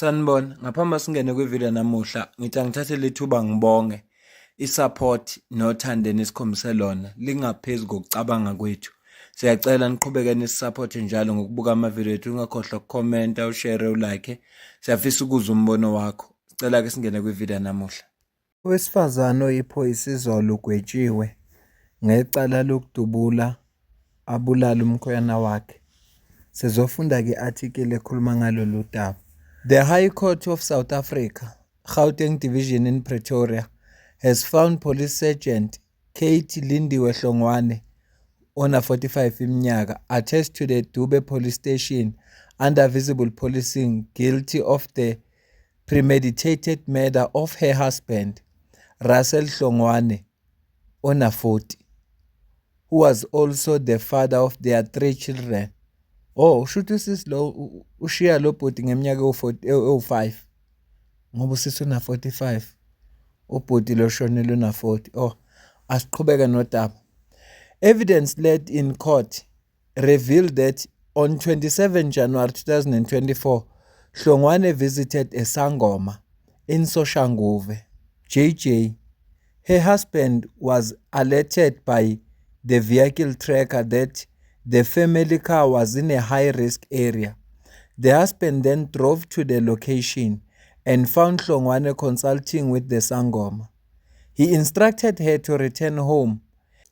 Sanibona, ngaphambi singene kwivideo namuhla, ngithi angithathe lethuba ngibonge i-support nothando enikhombise lona lingaphezu kokucabanga kwethu. Siyacela niqhubeke nisupporte njalo ngokubuka amavideo ethu, ungakhohlwa ukukhomenta, ushare, ulike. Siyafisa ukuzwa umbono wakho. Sicela ke singene kwivideo namuhla. Owesifazane oyiphoyisa izolo ugwetshiwe ngecala lokudubula abulala umkhwenyana wakhe. Sizofunda ke article ekhuluma ngalolu daba. The High Court of South Africa, Gauteng Division in Pretoria, has found Police Sergeant Kate Lindiwe Hlongwane, ona 45 iminyaka, attached to the Dube Police Station under visible policing, guilty of the premeditated murder of her husband, Russell Hlongwane, ona 40, who was also the father of their 3 children. Oh, ushuthi usisi lo ushiya lo bhodi ngeminyaka ewu5 ngoba usisi una 45 ubhodi lo shonele una 40. Oh, asiqhubeke nodaba. Evidence led in court revealed that on 27 January 2024, Hlongwane visited a Sangoma in Soshanguve, JJ. Her husband was alerted by the vehicle tracker that the family car was in a high-risk area. The husband then drove to the location and found Hlongwane consulting with the Sangoma. He instructed her to return home,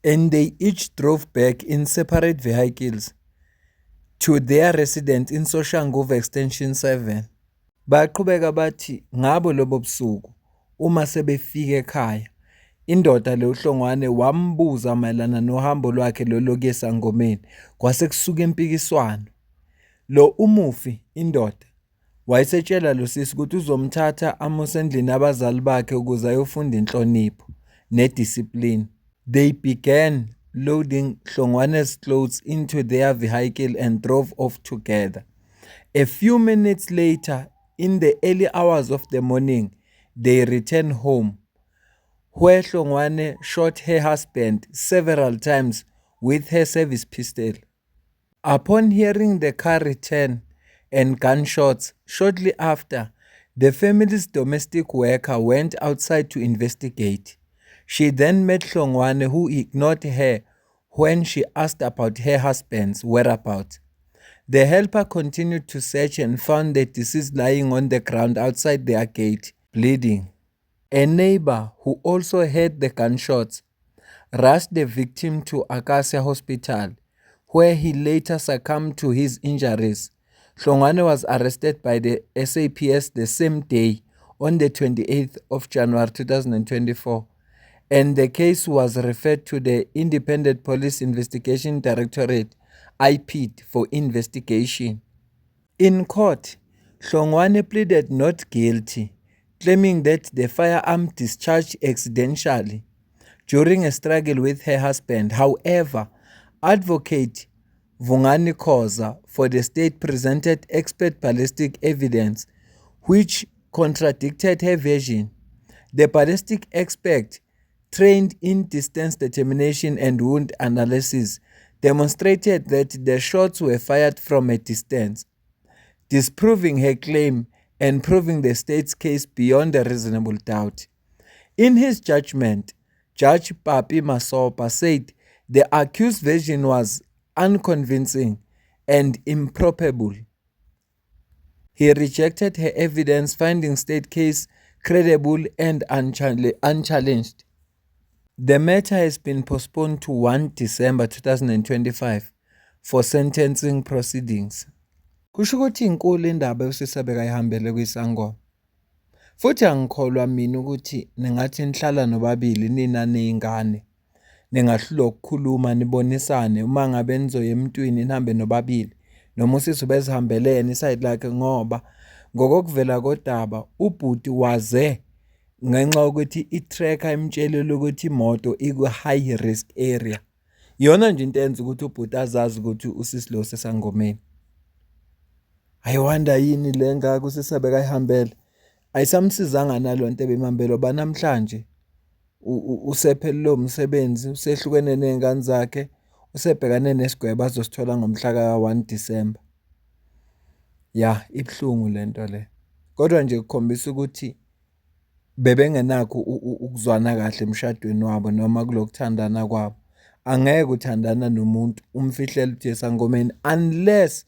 and they each drove back in separate vehicles to their residence in Soshanguve Extension 7. Baqhubeka bathi ngabo lobo busuku uma sebefika ekhaya, indoda le uHlongwane wambuza mayelana nohambo lwakhe lolokuya esangomeni kwase kusuka impikiswano. Lo umufi indoda wayesetshela lo sisi ukuthi uzomthatha amuse endlini abazali bakhe ukuze ayofunda inhlonipho nediscipline. They began loading Hlongwane's clothes into their vehicle and drove off together. A few minutes later, in the early hours of the morning, they returned home, where Hlongwane shot her husband several times with her service pistol. Upon hearing the car return and gunshots, shortly after, the family's domestic worker went outside to investigate. She then met Hlongwane, who ignored her when she asked about her husband's whereabouts. The helper continued to search and found the deceased lying on the ground outside their gate, bleeding. A neighbor, who also heard the gunshots, rushed the victim to Acacia Hospital, where he later succumbed to his injuries. Hlongwane was arrested by the SAPS the same day, on the 28th of January 2024, and the case was referred to the Independent Police Investigation Directorate, IPID, for investigation. In court, Hlongwane pleaded not guilty, claiming that the firearm discharged accidentally during a struggle with her husband. However, Advocate Vungani Khoza for the state presented expert ballistic evidence which contradicted her version. The ballistic expert, trained in distance determination and wound analysis, demonstrated that the shots were fired from a distance, disproving her claim and proving the state's case beyond a reasonable doubt. In his judgment, Judge Papi Masopa said the accused version was unconvincing and improbable. He rejected her evidence, finding state case credible and unchallenged. The matter has been postponed to 1 December 2025 for sentencing proceedings. Kusho ukuthi inkulu indaba usisabeka ihambele kwisangoma. Futhi angikholwa mina ukuthi ningathi nihlala nobabili nina nezingane ningahlula ukukhuluma nibonisane uma ngabe nizoya emntwini nihambe nobabili noma usisi bezihambelene iside lakhe, ngoba ngokuvela kodaba ubhuti waze ngenxa ukuthi i-tracker imtshelile ukuthi imoto iku-high risk area. Iyona nje into enza ukuthi ubhuti azazi ukuthi usisi lo sesangomeni. Ayiwanda yini le ngaka usisabeka ihambele ayisamsizanga nalonto ebemambelo banamhlanje usephelelo umsebenzi, usehlukene nezingane zakhe, usebhekane nesigwebo azosithola ngomhla ka 1 December. Ya, ibhlungu lento le. kodwa nje kukhombisa ukuthi bebengenakho ukuzwana kahle emshadweni wabo noma kulokuthandana kwabo. Angeke uthandana nomuntu umfihlele uthi esangomeni unless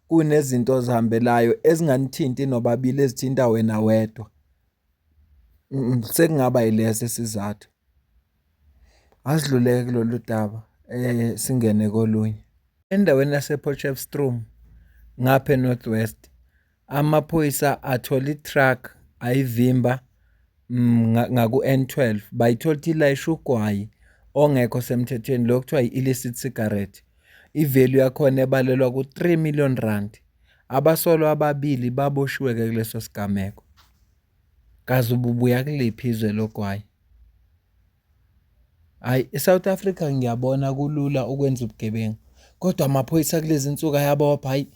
kunezinto ozihambelayo ezinganithinti nobabili ezithinta wena wedwa. Sekungaba yileso isizathu. Asidluleke kulolu daba singene kolunye. Endaweni yasePotchefstroom ngapha eNorth West, amaphoyisa athola i-truck ayivimba ngaku-N12 bayithola ukuthi ilayisha ugwayi ongekho semthethweni lo kuthiwa i-illicit cigarette. Ivalue yakhona ebalelwa ku-3 million rand. Abasolwa ababili baboshiwe-ke kuleso sigameko. Kazi ububuya kuliphi izwe logwayi? Hayi, eSouth Africa ngiyabona kulula ukwenza ubugebengu, kodwa amaphoyisa kulezi nsuku ayabopha. Hayi,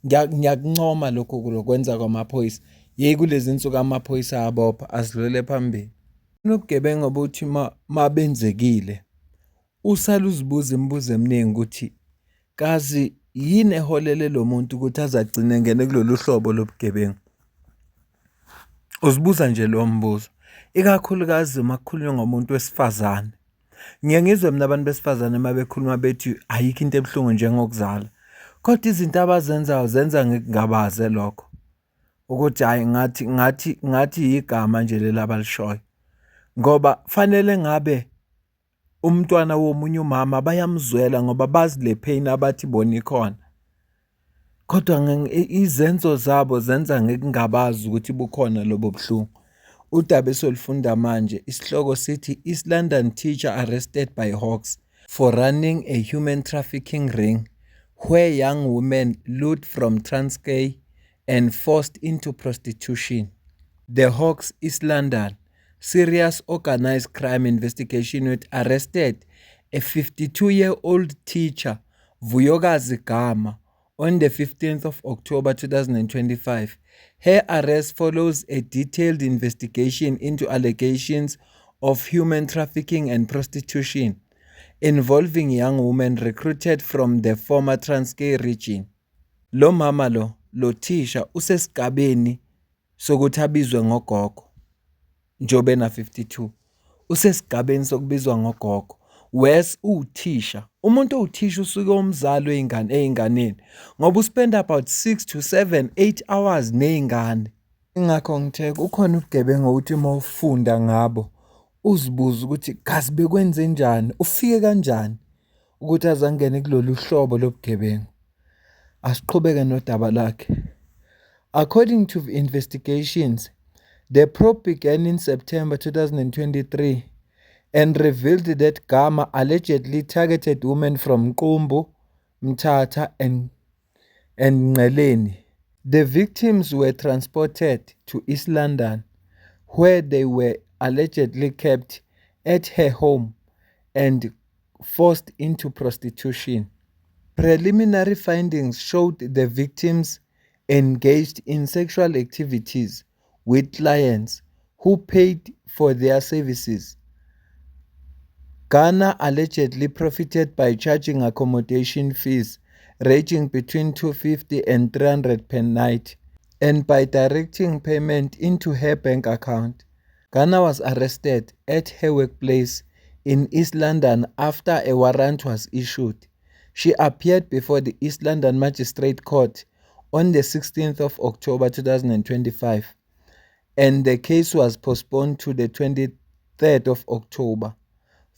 ngiyakuncoma lokho kulokwenza kwamaphoyisa. Yeyi kulezi nsuku amaphoyisa ayabopha, asidlule phambili. Ubugebengu obuthi mabenzekile usale uzibuza imibuzo eminingi ukuthi kazi yini eholele lo muntu ukuthi azagcina engene kulolu hlobo lobugebengu. Uzibuza nje lo mbuzo, ikakhulukazi uma kukhulunywa ngomuntu wesifazane. Ngiye ngizwe mina abantu besifazane uma bekhuluma bethi ayikho into ebuhlungu njengokuzala, kodwa izinto abazenzayo zenza ngikungabaze lokho ukuthi hayi ngathi igama nje leli abalishoyo, ngoba fanele ngabe umntwana womunye umama bayamzwela ngoba bazi le pain abathi bona ikhona, kodwa izenzo zabo zenza ngikungabazi ukuthi bukhona lobo buhlungu. Udaba esolifunda manje isihloko sithi East London teacher arrested by Hawks for running a human trafficking ring where young women lured from Transkei and forced into prostitution. The Hawks East London Serious Organized Crime Investigation Unit arrested a 52-year-old teacher, Vuyokazi Gama, on the 15th of October 2025. Her arrest follows a detailed investigation into allegations of human trafficking and prostitution involving young women recruited from the former Transkei region. Lo mama lo thisha usesigabeni sokuthi abizwe ngogogo njobe na 52. Usesigabeni sokubizwa ngogogo. Wes uthisha. Umuntu uthisha usuke umzalo ey'nganeni ngoba uspend about 6 to 7, 8 hours ney'ngane. Ingakho ngithe ukhona ubugebengu ukuthi uma ufunda ngabo uzibuza ukuthi kazi bekwenze njani, ufike kanjani ukuthi azangene kulolu hlobo lobugebengu. Asiqhubeke nodaba lakhe. According to investigations, the probe began in September 2023 and revealed that Gama allegedly targeted women from Qumbu, Mthatha and Nqeleni. The victims were transported to East London, where they were allegedly kept at her home and forced into prostitution. Preliminary findings showed the victims engaged in sexual activities with clients who paid for their services. Ghana allegedly profited by charging accommodation fees ranging between 250 and 300 per night and by directing payment into her bank account. Ghana was arrested at her workplace in East London after a warrant was issued. She appeared before the East London Magistrate Court on the 16th of October 2025, and the case was postponed to the 23rd of October.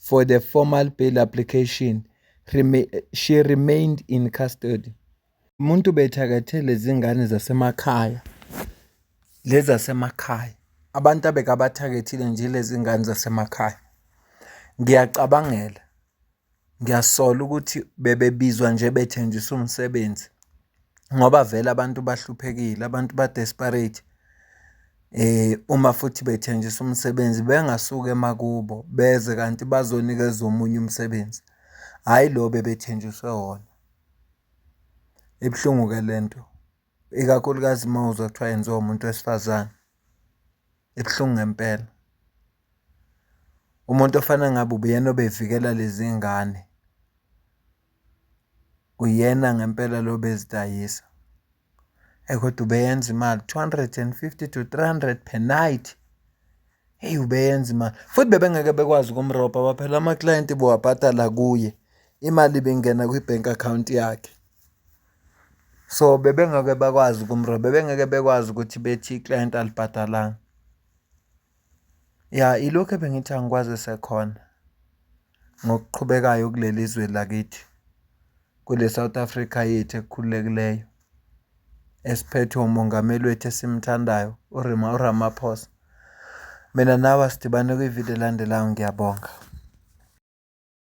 For the formal bail application, she remained in custody. Umuntu bethakathe lezi ngane zasemakhaya. Lezi zasemakhaya. Abantu abekabathakethile nje lezi ngane zasemakhaya. Ngiyacabangela. Ngiyasola ukuthi bebebizwa nje bethenjiswa umsebenzi. Ngoba vele abantu bahluphekile, abantu ba desperate. Uma futhi bethenjiswa umsebenzi bengasuka emakubo beze kanti bazonikeza omunye umsebenzi. Hayi lo bebethenjiswe wona. Ibhlungu ke lento. Ikakhulukazi uma uzwa kuthiwa yenziwa umuntu wesifazane. Ibhlungu ngempela. Umuntu ofana ngabe ubuyena obevikela lezi ngane. Uyena ngempela lo bezidayisa. Kodwa ubeyenza imali 250 to 300 per night. Hey, ubeyenza imali futhi bebengeke bekwazi ukumrobha ngoba phela ama-client bowabhadala kuye, imali bengena kwi-bank account yakhe. So bebengeke bakwazi ukumrobha, bebengeke bekwazi ukuthi bethi i-client alibhadalanga. Ya, ilokhu ebengithi angikwazi sekhona ngokuqhubekayo kuleli zwe lakithi, kule South Africa yethu ekukhululekileyo, esiphethwe umongameli wethu esimthandayo uRamaphosa. Mina nawe sidibane kwividiyo elandelayo. Ngiyabonga.